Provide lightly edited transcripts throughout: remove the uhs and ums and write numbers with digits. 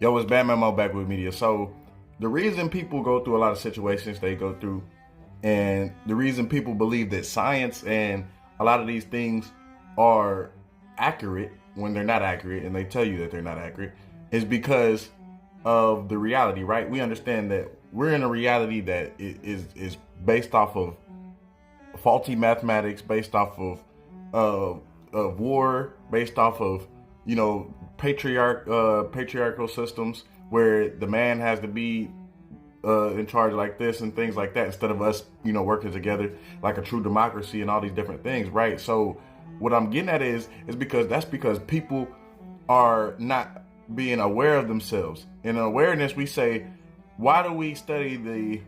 Yo, it's Bam Memo back with media. So the reason people go through a lot of situations they go through, and the reason people believe that science and a lot of these things are accurate when they're not accurate, and they tell you that they're not accurate, is because of the reality, right? We understand that we're in a reality that is based off of faulty mathematics, based off of war, based off of patriarchal systems where the man has to be in charge like this and things like that, instead of us working together like a true democracy and all these different things, right? So what I'm getting at is because people are not being aware of themselves. In awareness, we say, why do we study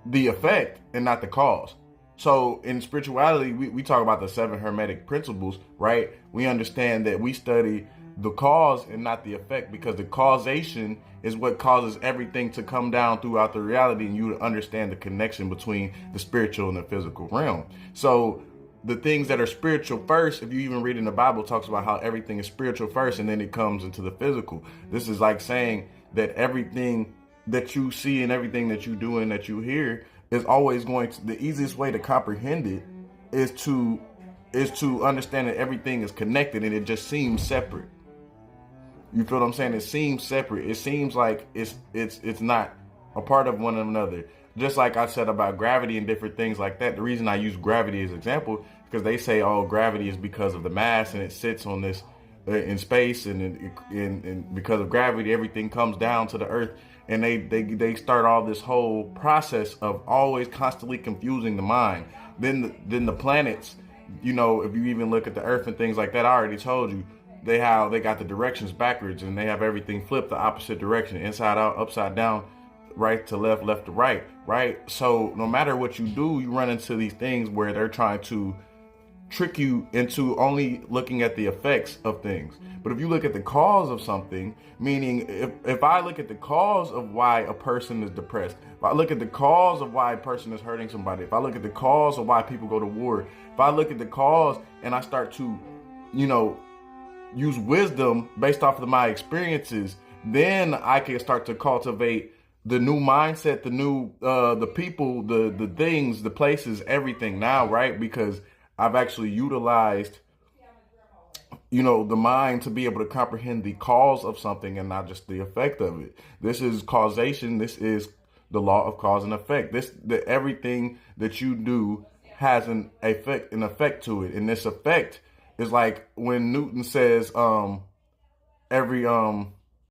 the effect and not the cause? So in spirituality, we talk about the 7 Hermetic principles, right? We understand that we study the cause and not the effect, because the causation is what causes everything to come down throughout the reality, and you understand the connection between the spiritual and the physical realm. So the things that are spiritual first, if you even read in the Bible, talks about how everything is spiritual first and then it comes into the physical. This is like saying that everything that you see and everything that you do and that you hear is always going to, the easiest way to comprehend it is to understand that everything is connected and it just seems separate. You feel what I'm saying? It seems separate. It seems like it's not a part of one another. Just like I said about gravity and different things like that. The reason I use gravity as an example, because they say, oh, gravity is because of the mass and it sits on this in space, and because of gravity, everything comes down to the earth. And they start all this whole process of always constantly confusing the mind. Then the planets, if you even look at the earth and things like that, I already told you, they got the directions backwards, and they have everything flipped the opposite direction, inside out, upside down, right to left, left to right, right? So no matter what you do, you run into these things where they're trying to trick you into only looking at the effects of things. But if you look at the cause of something, meaning if I look at the cause of why a person is depressed, if I look at the cause of why a person is hurting somebody, if I look at the cause of why people go to war, if I look at the cause and I start to, use wisdom based off of my experiences, then I can start to cultivate the new mindset, the new, the people, the things, the places, everything now, right? Because I've actually utilized, the mind to be able to comprehend the cause of something and not just the effect of it. This is causation. This is the law of cause and effect. Everything that you do has an effect to it. And this effect is like when Newton says, every